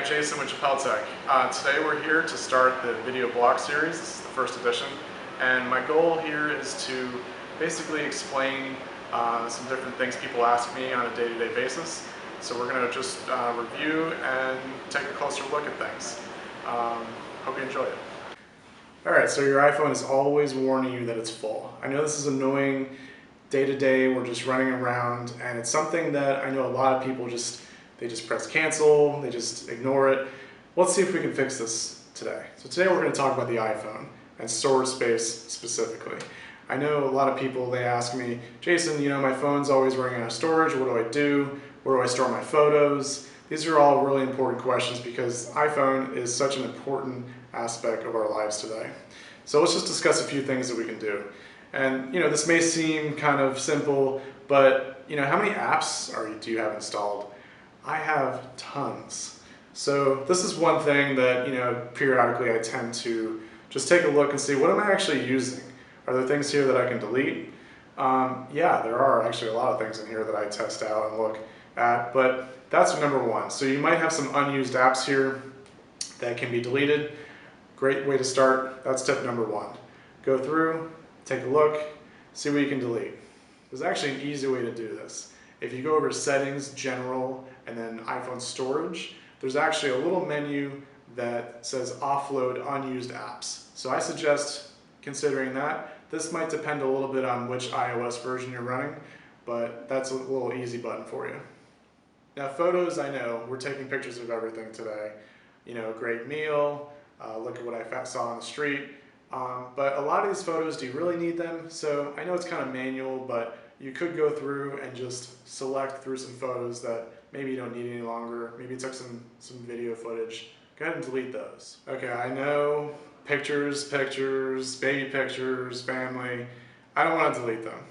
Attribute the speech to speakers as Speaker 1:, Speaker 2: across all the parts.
Speaker 1: Jason with Jappel Tech. Today we're here to start the video blog series. This is the first edition, and my goal here is to basically explain some different things people ask me on a day-to-day basis. So we're going to just review and take a closer look at things. Hope you enjoy it. Alright, so your iPhone is always warning you that it's full. I know this is annoying day to day, we're just running around, and it's something that I know a lot of people they just press cancel, they just ignore it. Let's see if we can fix this today. So today we're going to talk about the iPhone and storage space specifically. I know a lot of people, they ask me, Jason, my phone's always running out of storage, what do I do? Where do I store my photos? These are all really important questions because iPhone is such an important aspect of our lives today. So let's just discuss a few things that we can do. And this may seem kind of simple, but how many apps do you have installed? I have tons. So this is one thing that periodically I tend to just take a look and see, what am I actually using? Are there things here that I can delete? Yeah, there are actually a lot of things in here that I test out and look at, but that's number one. So you might have some unused apps here that can be deleted. Great way to start. That's tip number one. Go through, take a look, see what you can delete. There's actually an easy way to do this. If you go over to Settings, General, and then iPhone Storage, there's actually a little menu that says Offload Unused Apps. So I suggest considering that. This might depend a little bit on which iOS version you're running, but that's a little easy button for you. Now photos, I know, we're taking pictures of everything today. Great meal, look at what I saw on the street. But a lot of these photos, do you really need them? So I know it's kind of manual, but you could go through and just select through some photos that maybe you don't need any longer. Maybe you took some video footage. Go ahead and delete those. Okay, I know pictures, baby pictures, family. I don't want to delete them,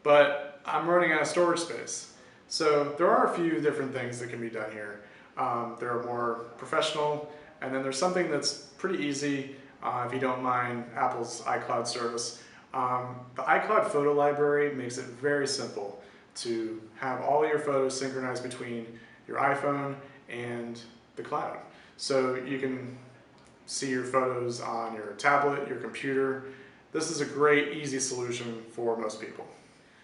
Speaker 1: but I'm running out of storage space. So there are a few different things that can be done here. There are more professional, and then there's something that's pretty easy if you don't mind Apple's iCloud service. The iCloud photo library makes it very simple to have all your photos synchronized between your iPhone and the cloud. So you can see your photos on your tablet, your computer. This is a great, easy solution for most people.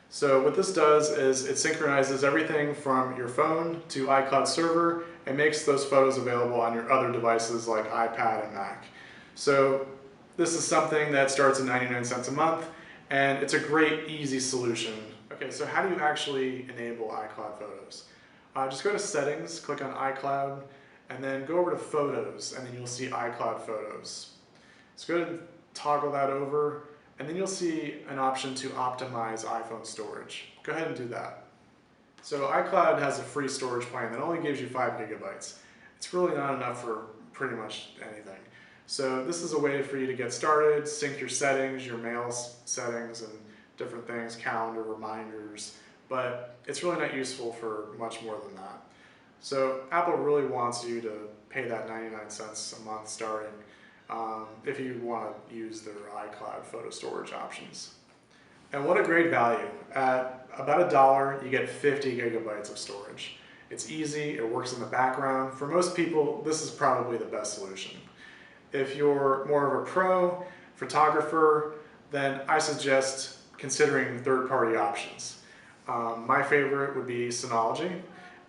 Speaker 1: So what this does is it synchronizes everything from your phone to iCloud server and makes those photos available on your other devices like iPad and Mac. So this is something that starts at 99 cents a month, and it's a great, easy solution. Okay, so how do you actually enable iCloud photos? Just go to Settings, click on iCloud, and then go over to Photos, and then you'll see iCloud Photos. So go ahead and toggle that over, and then you'll see an option to optimize iPhone storage. Go ahead and do that. So iCloud has a free storage plan that only gives you 5 gigabytes. It's really not enough for pretty much anything. So this is a way for you to get started, sync your settings, your mail settings and different things, calendar, reminders, but it's really not useful for much more than that. So Apple really wants you to pay that 99 cents a month starting if you want to use their iCloud photo storage options. And what a great value. At about $1, you get 50 gigabytes of storage. It's easy, it works in the background. For most people, this is probably the best solution. If you're more of a pro photographer, then I suggest considering third-party options. My favorite would be Synology.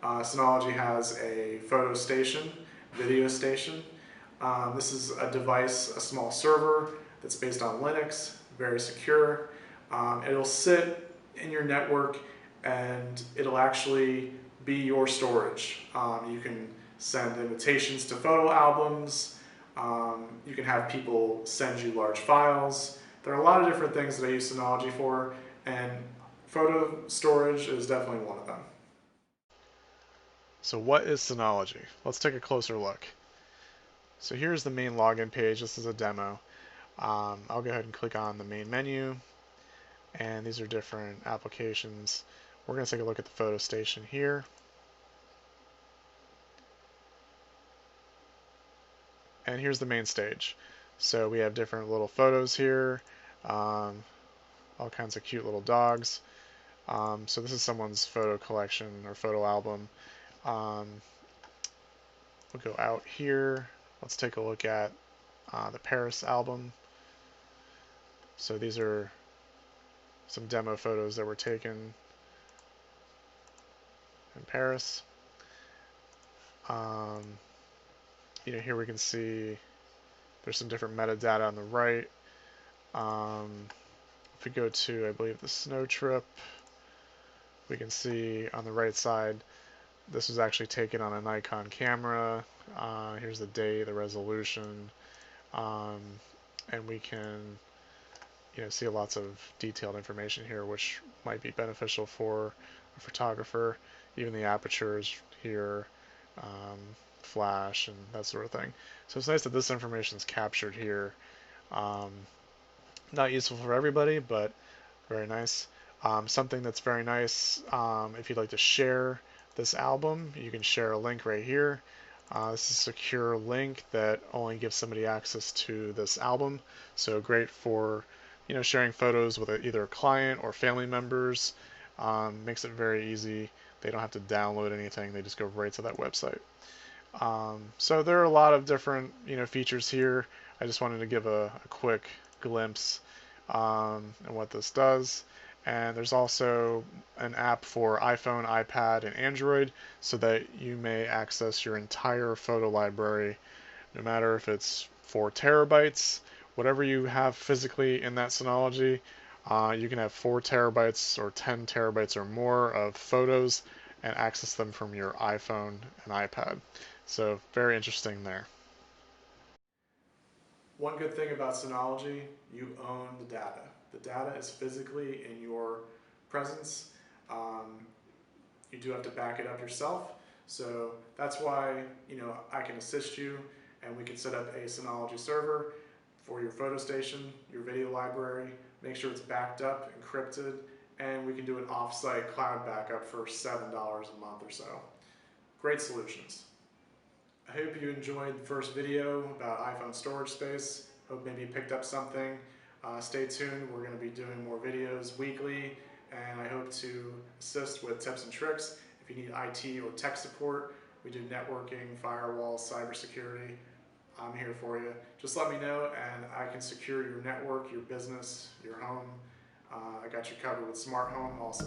Speaker 1: Synology has a photo station, video station. This is a device, a small server that's based on Linux, very secure. It'll sit in your network and it'll actually be your storage. You can send invitations to photo albums. You can have people send you large files. There are a lot of different things that I use Synology for, and photo storage is definitely one of them. So what is Synology? Let's take a closer look. So here's the main login page. This is a demo. I'll go ahead and click on the main menu, and these are different applications. We're going to take a look at the photo station here. And here's the main stage. So we have different little photos here, all kinds of cute little dogs. So this is someone's photo collection or photo album. We'll go out here. Let's take a look at the Paris album. So these are some demo photos that were taken in Paris. Um, here we can see there's some different metadata on the right. If we go to, I believe, the snow trip, we can see on the right side, this was actually taken on a Nikon camera. Here's the day, the resolution, um, and we can see lots of detailed information here, which might be beneficial for a photographer. Even the apertures here, um, flash, and that sort of thing. So it's nice that this information is captured here. Um, Not useful for everybody, but very nice. Something that's very nice, if you'd like to share this album, you can share a link right here. This is a secure link that only gives somebody access to this album. So great for sharing photos with either a client or family members. Makes it very easy. They don't have to download anything. They just go right to that website. So there are a lot of different features here. I just wanted to give a quick glimpse and what this does. And there's also an app for iPhone, iPad, and Android so that you may access your entire photo library, no matter if it's 4 terabytes, whatever you have physically in that Synology. You can have 4 terabytes or 10 terabytes or more of photos and access them from your iPhone and iPad. So very interesting there. One good thing about Synology, you own the data. The data is physically in your presence. Um, you do have to back it up yourself. So that's why I can assist you, and we can set up a Synology server for your photo station, your video library, make sure it's backed up, encrypted, and we can do an off-site cloud backup for $7 a month or so. Great solutions. I hope you enjoyed the first video about iPhone storage space. Hope maybe you picked up something. Stay tuned, we're going to be doing more videos weekly, and I hope to assist with tips and tricks. If you need IT or tech support, we do networking, firewalls, cybersecurity. I'm here for you. Just let me know and I can secure your network, your business, your home. I got you covered with smart home also.